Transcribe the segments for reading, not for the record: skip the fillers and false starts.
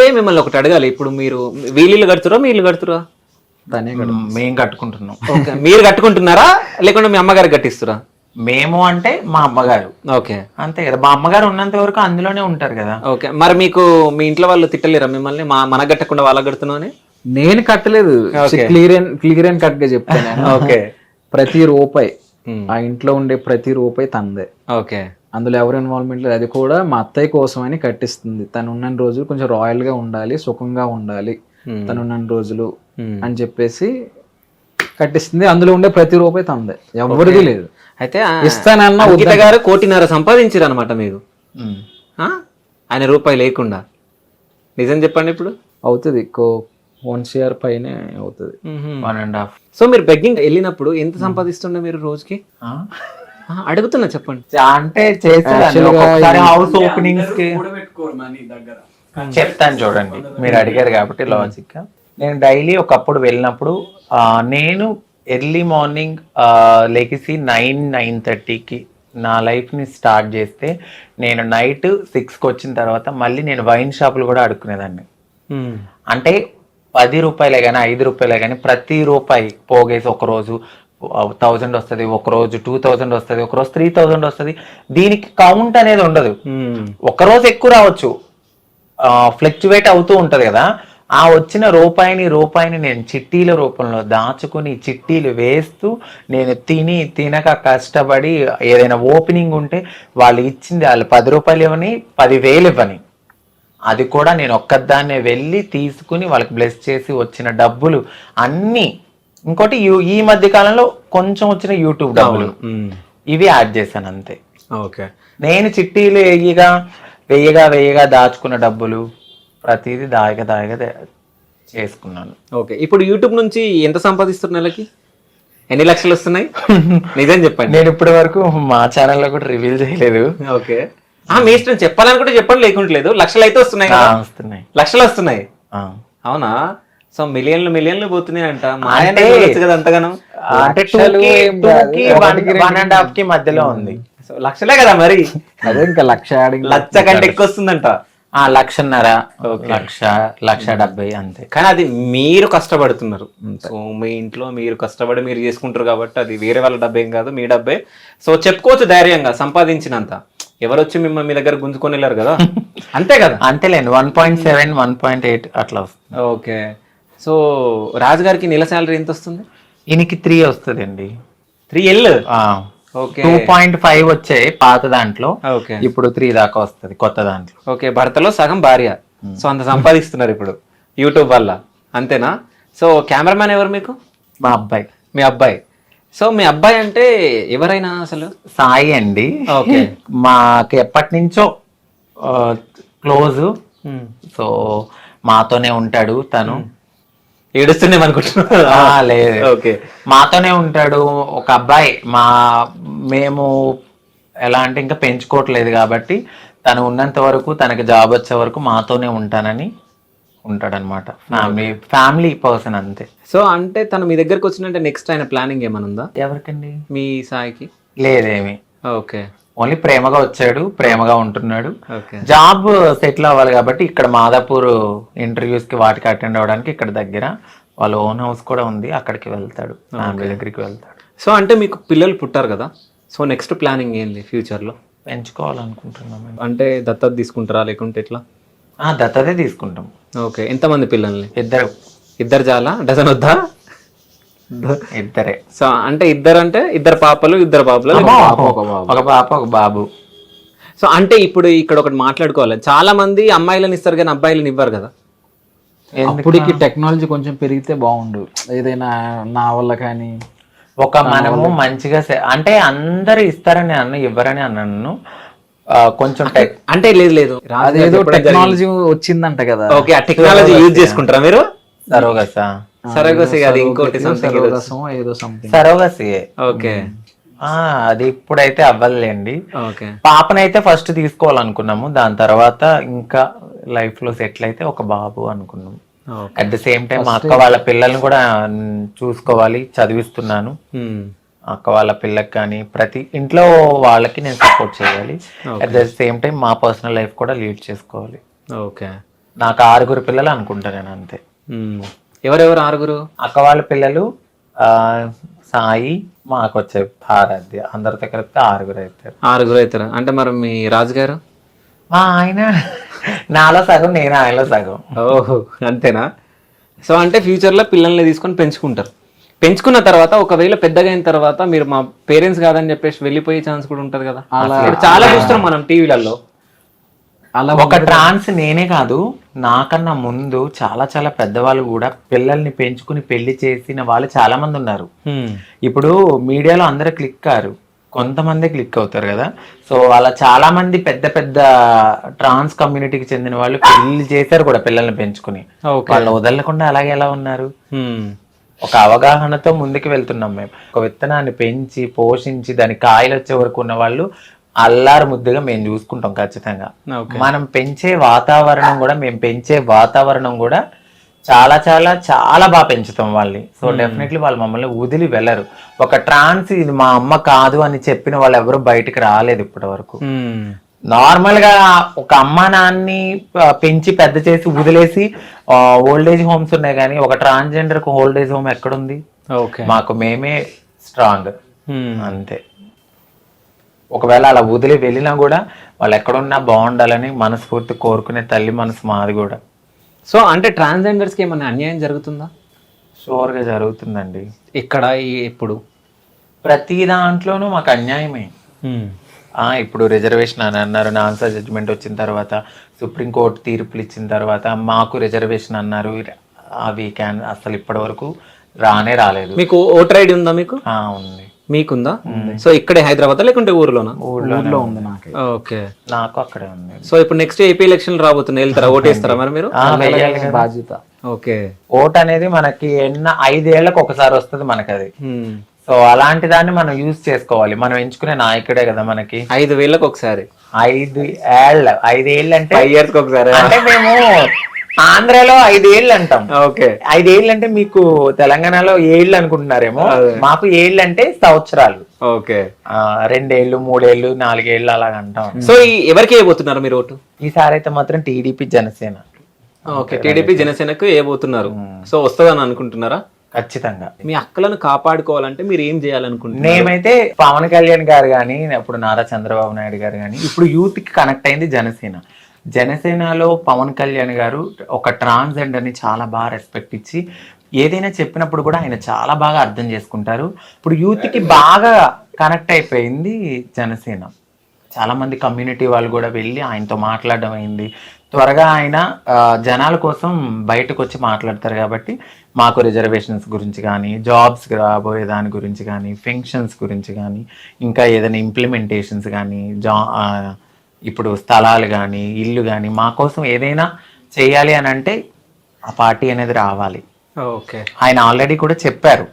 మిమ్మల్ని ఒకటి అడగాలి. ఇప్పుడు మీరు వీళ్ళు కడుతురా మీ ఇల్లు కడుతురా? తనే మేము కట్టుకుంటున్నాం. ఓకే, మీరు కట్టుకుంటున్నారా లేకుంటే మీ అమ్మగారికి కట్టిస్తురా? మేము అంటే మా అమ్మగారు. ఓకే, అంతే కదా, మా అమ్మగారు ఉన్నంత వరకు అందులోనే ఉంటారు కదా. ఓకే. మరి మీకు మీ ఇంట్లో వాళ్ళు తిట్టలేరా మిమ్మల్ని మనకు కట్టకుండా వాళ్ళకి కడుతున్నావు అని? నేను కట్టలేదు, క్లియర్ అండ్ కట్ గా చెప్తాను. ఓకే, ప్రతి రూపాయి ఆ ఇంట్లో ఉండే ప్రతి రూపాయి తందే. ఓకే, అందులో ఎవరు ఇన్వాల్వ్మెంట్ లేదు. అది కూడా మా అత్తయ్య కోసం అని కట్టిస్తుంది. తను ఉన్న రోజులు కొంచెం రాయల్ గా ఉండాలి, సుఖంగా ఉండాలి తను ఉన్న రోజులు అని చెప్పేసి కట్టిస్తుంది. అందులో ఉండే ప్రతి రూపాయి తందే, ఎవరిది లేదు. అయితే ఇస్తానన్నా అంకిత గారు 1.5 కోటి సంపాదించారు అనమాట మీరు, ఆయన రూపాయి లేకుండా. నిజం చెప్పండి ఇప్పుడు. అవుతుంది, 1 CR పైనే అవుతుంది. 1.5. సో మీరు బెగ్గింగ్ వెళ్ళినప్పుడు ఎంత సంపాదిస్తుండే మీరు రోజుకి? అడుగుతున్నా చెప్పండి. అంటే చేసేదాన్ని హౌస్ ఓపెనింగ్స్ కి. చెప్తాను చూడండి, మీరు అడిగారు కాబట్టి లాజిక్ గా. నేను డైలీ ఒకప్పుడు వెళ్ళినప్పుడు నేను ఎర్లీ మార్నింగ్ లెగిసి 9-9:30కి నా లైఫ్ని స్టార్ట్ చేస్తే నేను నైట్ 6కి వచ్చిన తర్వాత మళ్ళీ నేను వైన్ షాపులు కూడా అడుక్కునేదాన్ని. అంటే 10 రూపాయలే కానీ 5 రూపాయలే కానీ ప్రతి రూపాయి పోగేసి ఒకరోజు 1000 వస్తుంది, ఒకరోజు 2000 వస్తుంది, ఒకరోజు 3000 వస్తుంది. దీనికి కౌంట్ అనేది ఉండదు. ఒకరోజు ఎక్కువ రావచ్చు, ఫ్లక్చువేట్ అవుతూ ఉంటది కదా. ఆ వచ్చిన రూపాయిని నేను చిట్టీల రూపంలో దాచుకుని చిట్టీలు వేస్తూ నేను తినక కష్టపడి ఏదైనా ఓపెనింగ్ ఉంటే వాళ్ళు ఇచ్చింది వాళ్ళు 10 రూపాయలు ఇవ్వని 10,000 ఇవ్వని, అది కూడా నేను ఒక్కదాన్నే వెళ్ళి తీసుకుని వాళ్ళకి బ్లెస్ చేసి వచ్చిన డబ్బులు అన్నీ. ఇంకోటి ఈ మధ్య కాలంలో కొంచెం వచ్చిన యూట్యూబ్ డబ్బులు ఇవి యాడ్ చేశాను అంతే. ఓకే, నేను చిట్టీలు వెయ్యగా దాచుకున్న డబ్బులు ప్రతిదీ దాయిగా చేసుకున్నాను. ఓకే, ఇప్పుడు యూట్యూబ్ నుంచి ఎంత సంపాదిస్తున్నారు నెలకి? ఎన్ని లక్షలు వస్తున్నాయి? నిజం చెప్పండి. నేను ఇప్పటి వరకు మా ఛానల్లో కూడా రివీల్ చేయలేదు. ఓకే, మీ ఇష్టం, చెప్పాలనుకుంటే చెప్పండి, లేకుంటలేదు. లక్షలు అయితే వస్తున్నాయి కదా? వస్తున్నాయి, లక్షలు వస్తున్నాయి. అవునా? సో మిలియన్లు పోతున్నాయి అంట. కదా అంతగానం? అంటే 1.5 కి మధ్యలో ఉంది. సో లక్షలే కదా మరి. అదే ఇంకా లక్ష కంటే ఎక్కువ వస్తుందంట. 1.5 1,70,000 అంతే. కానీ అది మీరు కష్టపడుతున్నారు. సో మీ ఇంట్లో మీరు కష్టపడి మీరు చేసుకుంటారు కాబట్టి అది వేరే వాళ్ళ డబ్బే ఏం కాదు, మీ డబ్బే. సో చెప్పుకోవచ్చు ధైర్యంగా సంపాదించినంత. ఎవరు వచ్చి మిమ్మల్ని మీ దగ్గర గుంజుకొని వెళ్ళారు కదా, అంతే కదా? అంతేలేండి, 1.7 1.8 అట్లా వస్తుంది. ఓకే, సో రాజు గారికి నెల శాలరీ ఎంత వస్తుంది? ఈయనకి 3 వస్తుంది అండి. 3L. ఓకే, 2.5 వచ్చాయి పాత దాంట్లో. ఓకే, ఇప్పుడు 3 దాకా వస్తుంది కొత్త దాంట్లో. ఓకే, భర్తలో సగం భార్య. సో అంత సంపాదిస్తున్నారు ఇప్పుడు యూట్యూబ్ వల్ల, అంతేనా? సో కెమెరామ్యాన్ ఎవరు మీకు? మా అబ్బాయి. మీ అబ్బాయి. సో మీ అబ్బాయి అంటే ఎవరైనా అసలు? సాయి అండి. ఓకే, మాకు ఎప్పటి నుంచో క్లోజ్. సో మాతోనే ఉంటాడు తను. ఏడుస్తున్నాం అనుకుంటున్నా? లేదు, ఓకే, మాతోనే ఉంటాడు. ఒక అబ్బాయి. మేము ఎలా అంటే ఇంకా పెంచుకోవట్లేదు కాబట్టి తను ఉన్నంత వరకు, తనకి జాబ్ వచ్చే వరకు మాతోనే ఉంటానని ఉంటాడనమాట. ఫ్యామిలీ పర్సన్ అంతే. సో అంటే తను మీ దగ్గరకు వచ్చినంటే నెక్స్ట్ ఆయన ప్లానింగ్ ఏమైనా ఉందా? ఎవరికండి? మీ సాయికి? లేదేమి. ఓకే, ఓన్లీ ప్రేమగా వచ్చాడు, ప్రేమగా ఉంటున్నాడు. ఓకే, జాబ్ సెటిల్ అవ్వాలి కాబట్టి ఇక్కడ మాదాపూర్ ఇంటర్వ్యూస్ కి వాటికి అటెండ్ అవ్వడానికి ఇక్కడ దగ్గర వాళ్ళ ఓన్ హౌస్ కూడా ఉంది, అక్కడికి వెళ్తాడు, ఫ్యామిలీ దగ్గరికి వెళ్తాడు. సో అంటే మీకు పిల్లలు పుట్టారు కదా, సో నెక్స్ట్ ప్లానింగ్ ఏంది ఫ్యూచర్ లో? పెంచుకోవాలనుకుంటున్నాం. అంటే దత్తత తీసుకుంటారా లేకుంటే ఎట్లా? దత్తతే తీసుకుంటాం. ఓకే, ఎంతమంది పిల్లల్ని? ఇద్దరు చాలా? డజన్ వద్దా? ఇద్దరే. సో అంటే ఇద్దరు పాపలు ఒక పాప ఒక బాబు. సో అంటే ఇప్పుడు ఇక్కడ ఒకటి మాట్లాడుకోవాలి, చాలా మంది అమ్మాయిలను ఇస్తారు కానీ అబ్బాయిలను ఇవ్వరు కదా. అప్పటికి టెక్నాలజీ కొంచెం పెరిగితే బాగుండు, ఏదైనా నా వల్ల కానీ. మనము మంచిగా అంటే అందరు ఇస్తారని ఇవ్వరని అన్నాను. కొంచెం అంటే లేదు అదేదో టెక్నాలజీ వచ్చిందంట కదా. ఓకే, ఆ టెక్నాలజీ యూజ్ చేసుకుంటారా మీరు? సరోగసి అది ఇంకోటి సరోగసి. ఓకే, అది ఇప్పుడైతే అవ్వలేండి. ఓకే, పాపనైతే ఫస్ట్ తీసుకోవాలనుకున్నాము, దాని తర్వాత ఇంకా లైఫ్ లో సెటిల్ అయితే ఒక బాబు అనుకున్నాము. అట్ ద సేమ్ టైం మా అక్క వాళ్ళ పిల్లల్ని కూడా చూసుకోవాలి, చదివిస్తున్నాను. అక్క వాళ్ళ పిల్లకి కానీ ప్రతి ఇంట్లో వాళ్ళకి నేను సపోర్ట్ చేయాలి. అట్ ద సేమ్ టైం మా పర్సనల్ లైఫ్ కూడా లీడ్ చేసుకోవాలి. ఓకే, నాకు 6 పిల్లలు అనుకుంటా నేను అంతే. ఎవరెవరు 6? అక్క వాళ్ళ పిల్లలు సాయి, మాకు వచ్చే ఆరాధ్య, అందరితో కలిపితే 6 అవుతారు. 6 అవుతారు. అంటే మరి మీ రాజుగారు? మా ఆయన నాలో సగం, నేను ఆయనలో సగం. ఓహో, అంతేనా? సో అంటే ఫ్యూచర్లో పిల్లల్ని తీసుకొని పెంచుకుంటారు. పెంచుకున్న తర్వాత ఒకవేళ పెద్దగా అయిన తర్వాత మీరు మా పేరెంట్స్ కాదని చెప్పేసి వెళ్ళిపోయే ఛాన్స్ కూడా ఉంటది కదా. ఇప్పుడు చాలా చూస్తున్నాం మనం టీవీలలో. అలా ఒక ట్రాన్స్ నేనే కాదు, నాకన్నా ముందు చాలా చాలా పెద్దవాళ్ళు కూడా పిల్లల్ని పెంచుకుని పెళ్లి చేసిన వాళ్ళు చాలా మంది ఉన్నారు. ఇప్పుడు మీడియాలో అందరూ క్లిక్ కారు, కొంతమంది క్లిక్ అవుతారు కదా. సో అలా చాలా మంది పెద్ద పెద్ద ట్రాన్స్ కమ్యూనిటీకి చెందిన వాళ్ళు పెళ్లి చేశారు కూడా పిల్లల్ని పెంచుకుని. వాళ్ళు వదలకుండా అలాగే ఎలా ఉన్నారు? ఒక అవగాహనతో ముందుకు వెళ్తున్నాం మేము. ఒక విత్తనాన్ని పెంచి పోషించి దాని కాయలు వచ్చే వరకు ఉన్న వాళ్ళు అల్లారు ముద్దుగా మేము చూసుకుంటాం ఖచ్చితంగా. మనం పెంచే వాతావరణం కూడా చాలా చాలా చాలా బాగా పెంచుతాం వాళ్ళని. సో డెఫినెట్లీ వాళ్ళు మమ్మల్ని వదిలి వెళ్ళరు. ఒక ట్రాన్స్ ఇది మా అమ్మ కాదు అని చెప్పిన వాళ్ళు ఎవరు బయటకు రాలేదు ఇప్పటి వరకు. నార్మల్ గా ఒక అమ్మ నాన్ని పెంచి పెద్ద చేసి వదిలేసి ఓల్డేజ్ హోమ్స్ ఉన్నాయి, కానీ ఒక ట్రాన్స్జెండర్ కు ఓల్డేజ్ హోమ్ ఎక్కడుంది? మాకు మేమే స్ట్రాంగ్ అంతే. ఒకవేళ అలా వదిలి వెళ్ళినా కూడా వాళ్ళు ఎక్కడున్నా బాగుండాలని మనస్ఫూర్తి కోరుకునే తల్లి మనసు మాది కూడా. సో అంటే ట్రాన్స్జెండర్స్కి ఏమైనా అన్యాయం జరుగుతుందా? షూర్గా జరుగుతుందండి. ఇక్కడ ఇప్పుడు ప్రతి దాంట్లోనూ మాకు అన్యాయమే. ఇప్పుడు రిజర్వేషన్ అని అన్నారు, ఆన్సర్ జడ్జిమెంట్ వచ్చిన తర్వాత సుప్రీంకోర్టు తీర్పులు ఇచ్చిన తర్వాత మాకు రిజర్వేషన్ అన్నారు. అవి అసలు ఇప్పటి వరకు రాలేదు. మీకు ఓటర్ ఐడి ఉందా? మీకు ఉంది. మీకుందా? సో ఇక్కడే హైదరాబాద్ లేకుంటే ఊర్లోనా? ఊర్లో ఉంది నాకు. ఓకే, నాకు అక్కడే ఉంది. సో ఇప్పుడు నెక్స్ట్ ఏపీ ఎలక్షన్ రాబోతున్నాయి, వెళ్తారా? ఓటేస్తారా మరి మీరు? బాధ్యత. ఓకే, ఓట్ అనేది మనకి 5 ఏళ్లకు ఒకసారి వస్తుంది మనకి అది. సో అలాంటి దాన్ని మనం యూజ్ చేసుకోవాలి. మనం ఎంచుకునే నాయకుడే కదా మనకి. 5 ఏళ్ళకి ఒకసారి? 5 ఏళ్ళు 5 ఏళ్ళు అంటే 5 years కి ఒకసారి. అంటే మేము ఆంధ్రాలో 5 ఏళ్ళు అంటాం. ఓకే, 5 ఏళ్ళు అంటే మీకు తెలంగాణలో 7 అనుకుంటున్నారేమో, మాకు 7 అంటే సంవత్సరాలు. ఓకే, 2 ఏళ్ళు 3 ఏళ్ళు 4 ఏళ్ళు అలాగ అంటాం. సో ఎవరికి వేయబోతున్నారు మీరు ఓటు? ఈసారి అయితే మాత్రం టీడీపీ జనసేన. ఓకే, టీడీపీ జనసేనకు వేయబోతున్నారు. సో వస్తుందని అనుకుంటున్నారా? ఖచ్చితంగా. మీ అక్కలను కాపాడుకోవాలంటే మీరు ఏం చేయాలనుకుంటున్నారు? మేమైతే పవన్ కళ్యాణ్ గారు కానీ, అప్పుడు నారా చంద్రబాబు నాయుడు గారు కానీ, ఇప్పుడు యూత్ కి కనెక్ట్ అయింది జనసేనలో పవన్ కళ్యాణ్ గారు ఒక ట్రాన్స్జెండర్ ని చాలా బాగా రెస్పెక్ట్ ఇచ్చి ఏదైనా చెప్పినప్పుడు కూడా ఆయన చాలా బాగా అర్థం చేసుకుంటారు. ఇప్పుడు యూత్ కి బాగా కనెక్ట్ అయిపోయింది జనసేన. చాలా మంది కమ్యూనిటీ వాళ్ళు కూడా వెళ్ళి ఆయనతో మాట్లాడడం అయింది. త్వరగా ఆయన జనాల కోసం బయటకు వచ్చి మాట్లాడతారు కాబట్టి మాకు రిజర్వేషన్స్ గురించి కానీ, జాబ్స్ రాబోయే దాని గురించి కానీ, పెన్షన్స్ గురించి కానీ, ఇంకా ఏదైనా ఇంప్లిమెంటేషన్స్ కానీ, ఇప్పుడు స్థలాలు కానీ, ఇల్లు కానీ, మా కోసం ఏదైనా చేయాలి అని అంటే ఆ పార్టీ అనేది రావాలి. ఓకే, ఆయన ఆల్రెడీ కూడా చెప్పారు.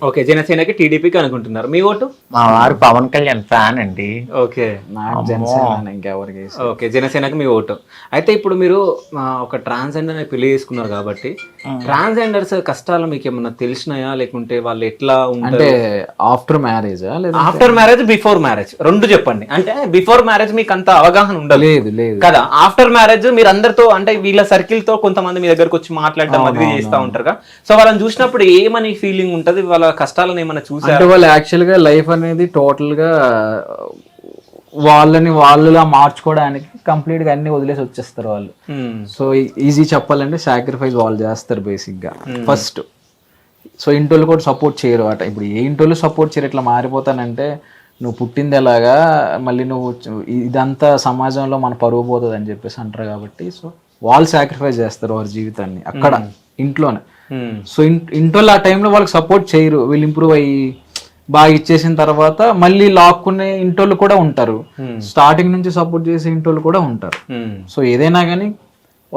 ఓకే, జనసేనకి టీడీపీకి అనుకుంటున్నారు. మీ ఓటు? మా వారు పవన్ కళ్యాణ్ ఫ్యాన్ అండి. ఓకే, ఇంకెవరికి? ఓకే, జనసేనకి మీ ఓటు. అయితే ఇప్పుడు మీరు ఒక ట్రాన్స్జెండర్ పెళ్లి చేసుకున్నారు కాబట్టి ట్రాన్స్జెండర్స్ కష్టాలు మీకు ఏమన్నా తెలిసినాయా, లేకుంటే వాళ్ళు ఎట్లా అంటే after marriage? After marriage, before marriage రెండు చెప్పండి. అంటే బిఫోర్ మ్యారేజ్ మీకు అంత అవగాహన ఉండలేదు కదా. ఆఫ్టర్ మ్యారేజ్ మీరు అందరితో అంటే వీళ్ళ సర్కిల్ తో కొంతమంది మీ దగ్గరకు వచ్చి మాట్లాడడం అది చేస్తూ ఉంటారు. సో వాళ్ళని చూసినప్పుడు ఏమని ఫీలింగ్ ఉంటది? వాళ్ళ కష్టాలను ఏమైనా చూసారు? అంటే వాళ్ళు యాక్చువల్ గా లైఫ్ అనేది టోటల్ గా వాళ్ళులా మార్చుకోవడానికి కంప్లీట్ గా అన్ని వదిలేసి వచ్చేస్తారు వాళ్ళు. సో ఈజీ చెప్పాలంటే సాక్రిఫైస్ వాళ్ళు చేస్తారు బేసిక్ గా ఫస్ట్. సో ఇంటోళ్ళు కూడా సపోర్ట్ చేయరు అట. ఇప్పుడు ఏ ఇంటోళ్ళు సపోర్ట్ చేయరు, ఇట్లా మారిపోతానంటే నువ్వు పుట్టింది ఎలాగా, మళ్ళీ నువ్వు ఇదంతా సమాజంలో మన పరువు పోతుంది అని చెప్పేసి అంటారు కాబట్టి సో వాళ్ళు సాక్రిఫైస్ చేస్తారు వారి జీవితాన్ని అక్కడ ఇంట్లోనే. సో ఇంటోళ్ళు ఆ టైంలో వాళ్ళకి సపోర్ట్ చేయరు. వీళ్ళు ఇంప్రూవ్ అయ్యి బాగా ఇచ్చేసిన తర్వాత మళ్ళీ లాక్కునే ఇంటోళ్ళు కూడా ఉంటారు, స్టార్టింగ్ నుంచి సపోర్ట్ చేసే ఇంటోళ్ళు కూడా ఉంటారు. సో ఏదైనా కానీ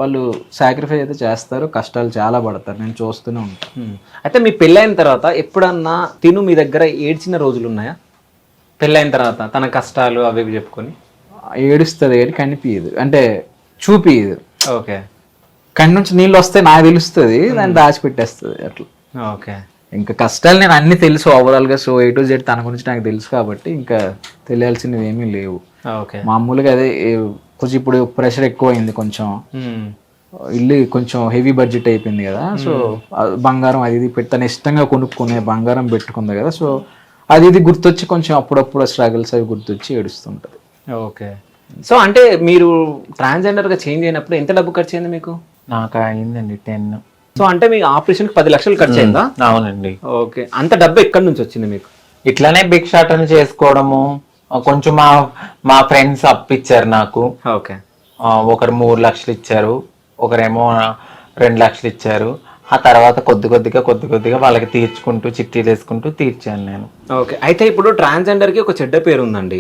వాళ్ళు సాక్రిఫైస్ అయితే చేస్తారు, కష్టాలు చాలా పడతారు, నేను చూస్తూనే ఉంటాను. అయితే మీ పెళ్ళైన తర్వాత ఎప్పుడన్నా తిను మీ దగ్గర ఏడ్చిన రోజులు ఉన్నాయా? పెళ్ళైన తర్వాత తన కష్టాలు అవి చెప్పుకొని ఏడుస్తుంది కానీ కనిపించదు, అంటే చూపియదు. ఓకే, కళ్ళ నుంచి నీళ్ళు వస్తే నాకు తెలుస్తుంది, దాన్ని దాచిపెట్టేస్తుంది అట్లా. ఓకే, ఇంకా కష్టాలు నేను అన్ని తెలుసు ఓవరాల్ గా. సో A to Z తన గురించి నాకు తెలుసు కాబట్టి ఇంకా తెలియాల్సినవి ఏమీ లేవు. ఓకే, మామూలుగా అదే కొంచెం ఇప్పుడు ప్రెషర్ ఎక్కువ అయింది కొంచెం. ఇల్లు కొంచెం హెవీ బడ్జెట్ అయిపోయింది కదా, సో బంగారం అది ఇది పెట్టి తను ఇష్టంగా కొనుక్కునే బంగారం పెట్టుకుంది కదా, సో అది ఇది గుర్తొచ్చి కొంచెం అప్పుడప్పుడు స్ట్రగుల్స్ అవి గుర్తొచ్చి ఏడుస్తుంటది. ఓకే. సో అంటే మీరు ట్రాన్స్జెండర్గా చేంజ్ అయినప్పుడు ఎంత డబ్బు ఖర్చు అయింది మీకు? నాకు అయిందండి 10. సో అంటే మీ ఆపరేషన్కి 10 లక్షలు ఖర్చు అయిందా? అవునండి. ఓకే. అంత డబ్బు ఎక్కడి నుంచి వచ్చింది మీకు? ఇట్లానే భిక్షాటన చేసుకోవడము, కొంచెం మా ఫ్రెండ్స్ అప్పిచ్చారు నాకు. ఓకే. ఒకరు 3 లక్షలు ఇచ్చారు, ఒకరేమో 2 లక్షలు ఇచ్చారు. ఆ తర్వాత కొద్ది కొద్దిగా వాళ్ళకి తీర్చుకుంటూ చిట్టీలు వేసుకుంటూ తీర్చాను నేను. ఓకే. అయితే ఇప్పుడు ట్రాన్స్జెండర్కి ఒక చెడ్డ పేరు ఉందండి.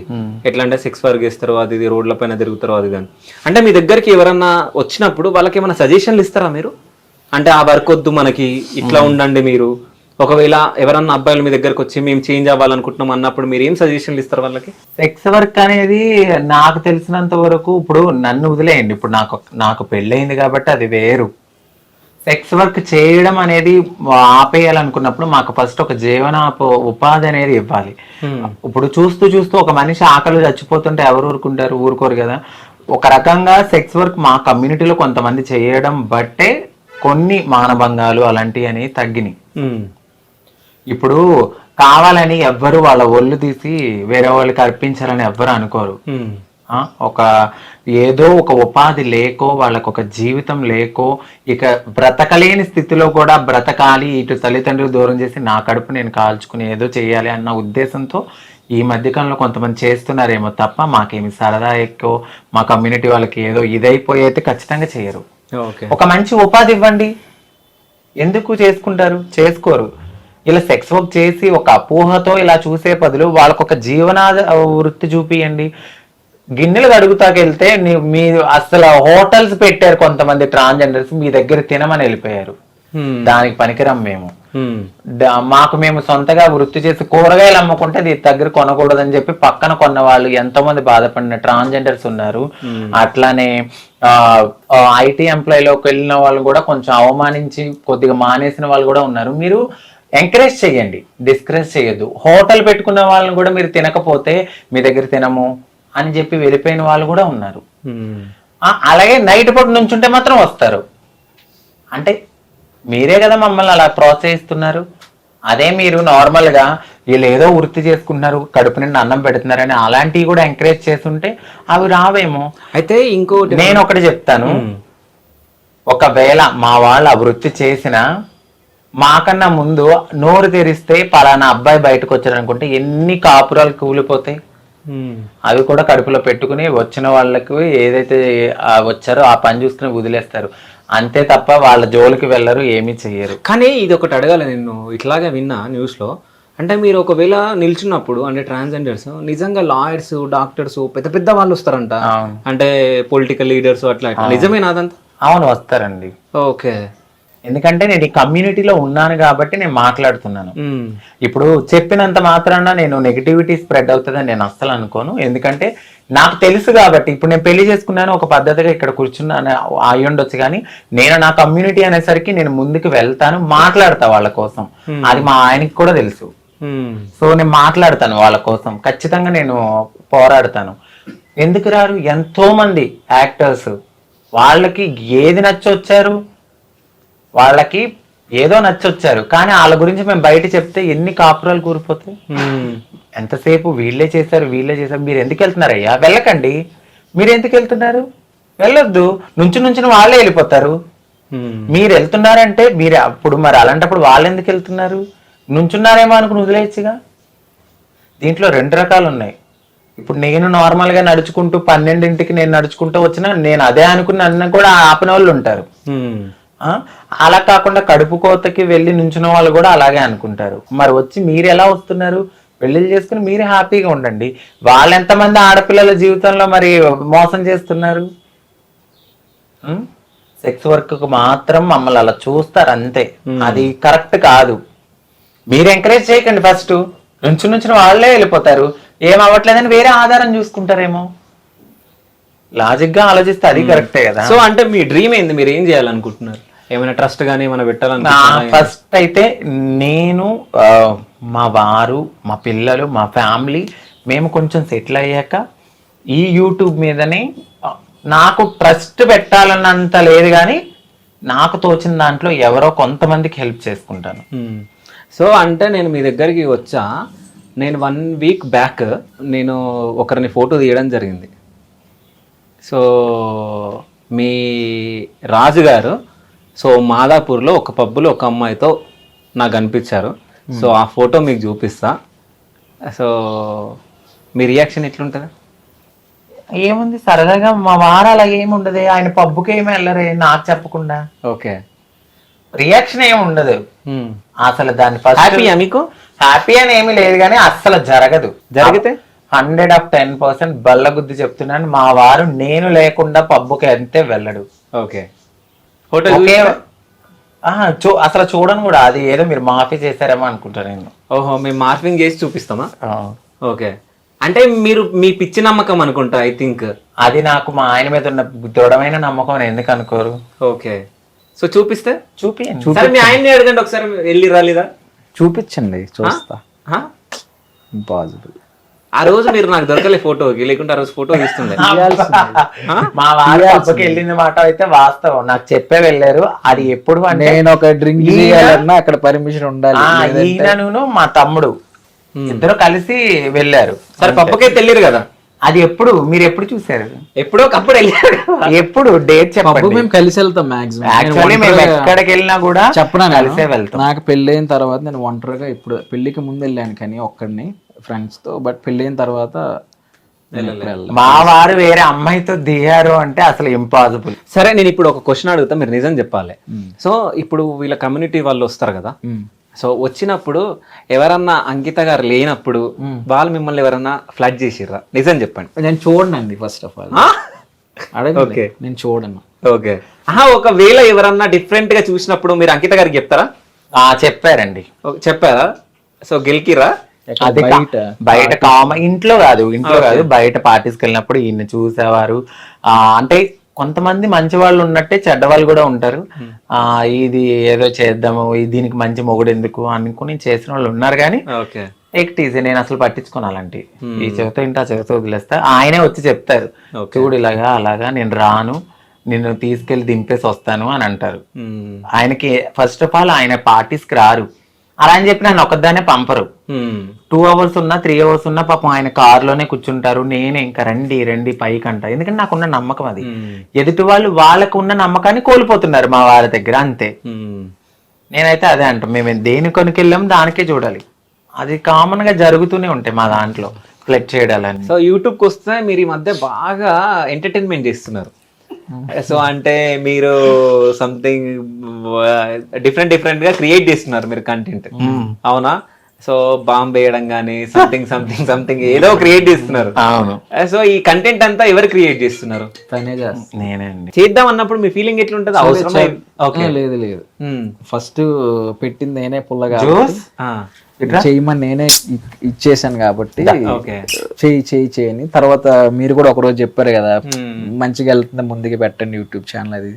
ఎట్లా అంటే సెక్స్ వర్క్ చేస్తారు, అది ఇది రోడ్ల పైన తిరుగుతారు, అది కానీ. అంటే మీ దగ్గరికి ఎవరన్నా వచ్చినప్పుడు వాళ్ళకి ఏమైనా సజెషన్లు ఇస్తారా మీరు? అంటే ఆ వర్క్ వద్దు మనకి, ఇట్లా ఉండండి మీరు. ఒకవేళ ఎవరన్నా అబ్బాయిలు మీ దగ్గరకు వచ్చి మేము చేంజ్ అవ్వాలనుకుంటున్నాం అన్నప్పుడు మీరు ఏం సజెషన్లు ఇస్తారు వాళ్ళకి? సెక్స్ వర్క్ అనేది నాకు తెలిసినంత వరకు, ఇప్పుడు నన్ను వదిలేయండి, ఇప్పుడు నాకు పెళ్ళయింది కాబట్టి అది వేరు. సెక్స్ వర్క్ చేయడం అనేది ఆపేయాలనుకున్నప్పుడు మాకు ఫస్ట్ ఒక ఉపాధి అనేది ఇవ్వాలి. ఇప్పుడు చూస్తూ ఒక మనిషి ఆకలి చచ్చిపోతుంటే ఎవరు ఊరుకుంటారు? ఊరుకోరు కదా. ఒక రకంగా సెక్స్ వర్క్ మా కమ్యూనిటీలో కొంతమంది చేయడం బట్టే కొన్ని మానభంగాలు అలాంటివి అనేవి తగ్గినాయి. ఇప్పుడు కావాలని ఎవ్వరు వాళ్ళ ఒళ్ళు తీసి వేరే వాళ్ళకి అర్పించాలని ఎవ్వరు అనుకోరు. ఏదో ఒక ఉపాధి లేకో, వాళ్ళకు ఒక జీవితం లేకో, ఇక బ్రతకలేని స్థితిలో కూడా బ్రతకాలి, ఇటు తల్లిదండ్రులు దూరం చేసి నా కడుపు నేను కాల్చుకుని ఏదో చేయాలి అన్న ఉద్దేశంతో ఈ మధ్యకాలంలో కొంతమంది చేస్తున్నారేమో తప్ప మాకేమి సరదా ఎక్కువ మా కమ్యూనిటీ వాళ్ళకి ఏదో ఇదైపోయి అయితే ఖచ్చితంగా చేయరు. ఒక మంచి ఉపాధి ఇవ్వండి, ఎందుకు చేసుకుంటారు? చేసుకోరు. ఇలా సెక్స్ వర్క్ చేసి ఒక అపోహతో ఇలా చూసే బదులు వాళ్ళకు ఒక జీవనాధ వృత్తి చూపియండి. గిన్నెలు కడుగుతాకెళ్తే మీరు అసలు హోటల్స్ పెట్టారు కొంతమంది ట్రాన్స్జెండర్స్, మీ దగ్గర తినమని వెళ్ళిపోయారు. దానికి పనికిరం మేము. మేము సొంతగా వృత్తి చేసి కూరగాయలు అమ్ముకుంటే దీని దగ్గర కొనకూడదని చెప్పి పక్కన కొన్న వాళ్ళు ఎంతో మంది బాధపడిన ట్రాన్స్జెండర్స్ ఉన్నారు. అట్లానే ఐటీ ఎంప్లాయీలోకి వెళ్ళిన వాళ్ళు కూడా కొంచెం అవమానించి కొద్దిగా మానేసిన వాళ్ళు కూడా ఉన్నారు. మీరు ఎంకరేజ్ చేయండి, డిస్కరేజ్ చేయొద్దు. హోటల్ పెట్టుకున్న వాళ్ళని కూడా మీరు తినకపోతే మీ దగ్గర తినము అని చెప్పి వెళ్ళిపోయిన వాళ్ళు కూడా ఉన్నారు. అలాగే నైట్ పూట నుంచుంటే మాత్రం వస్తారు. అంటే మీరే కదా మమ్మల్ని అలా ప్రోత్సహిస్తున్నారు. అదే మీరు నార్మల్ గా వీళ్ళు ఏదో వృత్తి చేసుకుంటున్నారు, కడుపు నిండా అన్నం పెడుతున్నారని అలాంటివి కూడా ఎంకరేజ్ చేస్తుంటే అవి రావేమో. అయితే ఇంకోటి నేను ఒకటి చెప్తాను, ఒకవేళ మా వాళ్ళు ఆ వృత్తి చేసిన మాకన్నా ముందు నోరు తెరిస్తే పలానా అబ్బాయి బయటకు వచ్చారు అనుకుంటే ఎన్ని కాపురాలు కూలిపోతాయి. అవి కూడా కడుపులో పెట్టుకుని వచ్చిన వాళ్ళకు ఏదైతే వచ్చారో ఆ పని చూసుకుని వదిలేస్తారు, అంతే తప్ప వాళ్ళ జోలికి వెళ్ళరు, ఏమీ చెయ్యరు. కానీ ఇది ఒకటి అడగాలి, నేను ఇట్లాగే విన్నా న్యూస్ లో. అంటే మీరు ఒకవేళ నిల్చున్నప్పుడు అంటే ట్రాన్స్జెండర్స్ నిజంగా లాయర్స్, డాక్టర్స్, పెద్ద పెద్ద వాళ్ళు వస్తారంట, అంటే పొలిటికల్ లీడర్స్ అట్లా, నిజమేనా అదంతా? అవును, వస్తారండి. ఓకే. ఎందుకంటే నేను ఈ కమ్యూనిటీలో ఉన్నాను కాబట్టి నేను మాట్లాడుతున్నాను. ఇప్పుడు చెప్పినంత మాత్రాన నేను నెగిటివిటీ స్ప్రెడ్ అవుతుందని నేను అస్సలు అనుకోను. ఎందుకంటే నాకు తెలుసు కాబట్టి. ఇప్పుడు నేను పెళ్లి చేసుకున్నాను, ఒక పద్ధతిగా ఇక్కడ కూర్చున్నాను అయి ఉండొచ్చు, కానీ నేను నా కమ్యూనిటీ అనేసరికి నేను ముందుకు వెళ్తాను, మాట్లాడతా వాళ్ళ కోసం. అది మా ఆయనకి కూడా తెలుసు. సో నేను మాట్లాడతాను వాళ్ళ కోసం, ఖచ్చితంగా నేను పోరాడతాను. ఎందుకు రారు? ఎంతో మంది యాక్టర్స్, వాళ్ళకి ఏది నచ్చొచ్చారు, వాళ్ళకి ఏదో నచ్చొచ్చారు, కానీ వాళ్ళ గురించి మేము బయట చెప్తే ఎన్ని కాపురాలు కూరిపోతాయి. ఎంతసేపు వీళ్ళే చేశారు మీరు ఎందుకు వెళ్తున్నారయ్యా? వెళ్ళకండి. మీరు ఎందుకు వెళ్తున్నారు? వెళ్ళొద్దు. నుంచి వాళ్ళే వెళ్ళిపోతారు. మీరు వెళ్తున్నారంటే మీరు అప్పుడు మరి అలాంటప్పుడు వాళ్ళు ఎందుకు వెళ్తున్నారు? నుంచున్నారేమో అనుకుని వదిలేయచ్చుగా. దీంట్లో 2 రకాలు ఉన్నాయి. ఇప్పుడు నేను నార్మల్ గా నడుచుకుంటూ 12ంటికి నేను నడుచుకుంటూ వచ్చినా నేను అదే అనుకుని నన్ను కూడా ఆపిన వాళ్ళు ఉంటారు. అలా కాకుండా కడుపు కోతకి వెళ్ళి నుంచున్న వాళ్ళు కూడా అలాగే అనుకుంటారు. మరి వచ్చి మీరు ఎలా వస్తున్నారు? పెళ్లిళ్ళు చేసుకుని మీరే హ్యాపీగా ఉండండి. వాళ్ళు ఎంతమంది ఆడపిల్లల జీవితంలో మరి మోసం చేస్తున్నారు? సెక్స్ వర్క్ మాత్రం మమ్మల్ని అలా చూస్తారు అంతే. అది కరెక్ట్ కాదు. మీరు ఎంకరేజ్ చేయకండి. ఫస్ట్ నుంచిన వాళ్ళే వెళ్ళిపోతారు. ఏం అవ్వట్లేదని వేరే ఆధారం చూసుకుంటారేమో. లాజిక్ గా ఆలోచిస్తే అది కరెక్టే కదా. సో అంటే మీ డ్రీమ్ ఏంది? మీరు ఏం చేయాలనుకుంటున్నారు? ఏమైనా ట్రస్ట్ గానీ ఏమైనా పెట్టాలనుకుంటున్నారా? ఫస్ట్ అయితే నేను, మా వారు, మా పిల్లలు, మా ఫ్యామిలీ మేము కొంచెం సెటిల్ అయ్యాక ఈ యూట్యూబ్ మీదనే నాకు ట్రస్ట్ పెట్టాలన్నంత లేదు కానీ నాకు తోచిన దాంట్లో ఎవరో కొంతమందికి హెల్ప్ చేసుకుంటాను. సో అంటే నేను మీ దగ్గరికి వచ్చా, నేను 1 వీక్ బ్యాక్ నేను ఒకరిని ఫోటో తీయడం జరిగింది. సో మీ రాజు గారు సో మాదాపూర్లో ఒక పబ్బులో ఒక అమ్మాయితో నాకు కనిపించారు. సో ఆ ఫోటో మీకు చూపిస్తా. సో మీ రియాక్షన్ ఎట్లుంటుంది? ఏముంది, సరదాగా మా వారు అలా ఏమి ఉండదు, ఆయన పబ్బుకి ఏమి వెళ్ళరే నాకు చెప్పకుండా. ఓకే, రియాక్షన్ ఏమి ఉండదు అసలు. దాని ఫస్ట్ హ్యాపీయా మీకు? హ్యాపీ అని ఏమీ లేదు కానీ అస్సలు జరగదు. జరిగితే 110% బల్లగుద్ది చెప్తున్నాను, మా వారు నేను లేకుండా పబ్బుకి అంతే వెళ్ళడు. ఓకే, ఫోటో ఒకే అసలు చూడను కూడా, అది ఏదో మీరు మాఫీ చేశారేమో అనుకుంటా నేను. ఓహో, మేము మార్ఫింగ్ చేసి చూపిస్తామా? ఓకే, అంటే మీరు మీ పిచ్చి నమ్మకం అనుకుంటా ఐ థింక్. అది నాకు మా ఆయన మీద ఉన్న దృఢమైన నమ్మకం అని ఎందుకు అనుకోరు. ఓకే, సో చూపిస్తే చూపియండి. సరే మీ ఆయన్ని అడగండి ఒకసారి, వెళ్ళి రాలేదా? చూపించండి, చూస్తా. ఇంపాసిబుల్. ఆ రోజు మీరు నాకు దొరకలే ఫోటోకి, లేకుంటే ఆ రోజు ఫోటో తీస్తుండే. మా వారు పబ్బకి వెళ్ళిన మాట అయితే వాస్తవం, నాకు చెప్పే వెళ్ళారు. అది ఎప్పుడు అంటే నేను ఒక డ్రింక్ చేయాలన్నా అక్కడ పర్మిషన్ ఉండాలి. ఈయనను మా తమ్ముడు ఇద్దరు కలిసి వెళ్ళారు. సరే పబ్బకే తెలియరు కదా, అది ఎప్పుడు మీరు ఎప్పుడు చూసారు? ఎప్పుడో ఒకప్పుడు వెళ్ళారు. ఎప్పుడు డేట్ చెప్పండి. మేము కలిసి వెళ్తాం మాక్సిమం. యాక్చువల్లీ మేము ఎక్కడికి వెళ్ళినా కూడా చెప్పనా, కలిసే వెళ్తాం. నాకు పెళ్ళైన తర్వాత నేను ఒంటరిగా, ఇప్పుడు పెళ్లికి ముందు వెళ్ళాను కానీ ఒక్కడిని ఫ్రెండ్స్ తో, బట్ పెళ్ళైన తర్వాత మా వారు వేరే అమ్మాయితో దిగారు అంటే అసలు ఇంపాసిబుల్. సరే నేను ఇప్పుడు ఒక క్వశ్చన్ అడుగుతా, మీరు నిజం చెప్పాలి. సో ఇప్పుడు వీళ్ళ కమ్యూనిటీ వాళ్ళు వస్తారు కదా, సో వచ్చినప్పుడు ఎవరన్నా అంకిత గారు లేనప్పుడు వాళ్ళు మిమ్మల్ని ఎవరన్నా ఫ్లడ్ చేసిర్రా? నిజం చెప్పండి. నేను చూడనండి ఫస్ట్ ఆఫ్ ఆల్, అడగండి. నేను చూడను. ఓకే, ఒకవేళ ఎవరన్నా డిఫరెంట్ గా చూసినప్పుడు మీరు అంకిత గారికి చెప్తారా? చెప్పారండి. చెప్పారా? సో గెలికిరా? అది బయట ఇంట్లో కాదు బయట పార్టీస్కి వెళ్ళినప్పుడు ఈయన చూసేవారు. అంటే కొంతమంది మంచి వాళ్ళు ఉన్నట్టే చెడ్డ వాళ్ళు కూడా ఉంటారు. ఇది ఏదో చేద్దాము, దీనికి మంచి మొగుడు ఎందుకు అనుకుని చేసిన వాళ్ళు ఉన్నారు. కానీ ఎక్టీజీ నేను అసలు పట్టించుకోను అలాంటి. ఈ చెవితో ఇంటి ఆ చెవితో వదిలేస్తా. ఆయనే వచ్చి చెప్తారు, చూడు ఇలాగా అలాగా నేను రాను, నిన్ను తీసుకెళ్లి దింపేసి వస్తాను అని అంటారు. ఆయనకి ఫస్ట్ ఆఫ్ ఆల్ ఆయన పార్టీస్కి రారు. అలా అని చెప్పి నన్ను ఒక్కదాన్నే పంపరు. 2 hours ఉన్నా 3 hours ఉన్నా పాపం ఆయన కారులోనే కూర్చుంటారు. నేనే ఇంకా రండి పైకి అంట. ఎందుకంటే నాకున్న నమ్మకం అది. ఎదుటి వాళ్ళు వాళ్ళకు ఉన్న నమ్మకాన్ని కోల్పోతున్నారు మా వాళ్ళ దగ్గర, అంతే. నేనైతే అదే అంట, మేము దేని కొనుకెళ్ళాం దానికే చూడాలి. అది కామన్ గా జరుగుతూనే ఉంటాయి మా దాంట్లో ఫ్లెక్ట్ చేయడాలని. సో యూట్యూబ్కి వస్తే మీరు ఈ మధ్య బాగా ఎంటర్టైన్మెంట్ చేస్తున్నారు. సో అంటే మీరు సంథింగ్ డిఫరెంట్ గా క్రియేట్ చేస్తున్నారు మీరు కంటెంట్, అవునా? సో బాంబ్ వేయడం కానీ సంథింగ్ ఏదో క్రియేట్ చేస్తున్నారు. అవును. సో ఈ కంటెంట్ అంతా ఎవరు క్రియేట్ చేస్తున్నారు? నేనే అండి. చేద్దాం అన్నప్పుడు మీ ఫీలింగ్ ఎట్లుంటది? అవసరం లేదు, ఫస్ట్ పెట్టింది నేనే పుల్లగా చేయమని నేనే ఇచ్చేసాను కాబట్టి చేయని. తర్వాత మీరు కూడా ఒకరోజు చెప్పారు కదా, మంచిగా వెళ్తుంది ముందుకు పెట్టండి యూట్యూబ్ ఛానల్ అది.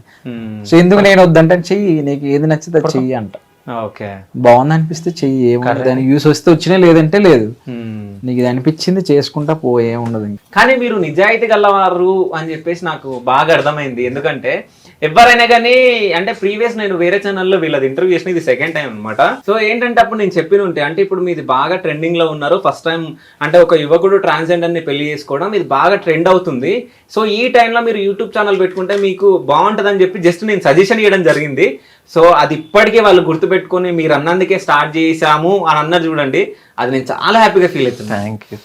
సో ఎందుకు నేను వద్దంటే చెయ్యి, నీకు ఏది నచ్చితే చెయ్యి అంట. బాగుంది అనిపిస్తే చెయ్యి, ఏముంది దాని యూస్ వస్తే వచ్చినా లేదంటే లేదు. నీకు ఇది అనిపించింది చేసుకుంటా ఏముండదు. కానీ మీరు నిజాయితీ గలవారు అని చెప్పేసి నాకు బాగా అర్థమైంది. ఎందుకంటే ఎవరైనా కానీ అంటే ప్రీవియస్ నేను వేరే ఛానల్లో వీళ్ళది ఇంటర్వ్యూ చేసిన, ఇది సెకండ్ టైం అనమాట. సో ఏంటంటే అప్పుడు నేను చెప్పిన ఉంటే, అంటే ఇప్పుడు మీది బాగా ట్రెండింగ్ లో ఉన్నారు. ఫస్ట్ టైం అంటే ఒక యువకుడు ట్రాన్స్జెండర్ ని పెళ్లి చేసుకోవడం ఇది బాగా ట్రెండ్ అవుతుంది. సో ఈ టైంలో మీరు యూట్యూబ్ ఛానల్ పెట్టుకుంటే మీకు బాగుంటుంది అని చెప్పి జస్ట్ నేను సజెషన్ ఇవ్వడం జరిగింది. సో అది ఇప్పటికే వాళ్ళు గుర్తుపెట్టుకొని మీరు అన్నందుకే స్టార్ట్ చేశాము అని అన్నారు చూడండి, అది నేను చాలా హ్యాపీగా ఫీల్ అవుతున్నాను. Thank you.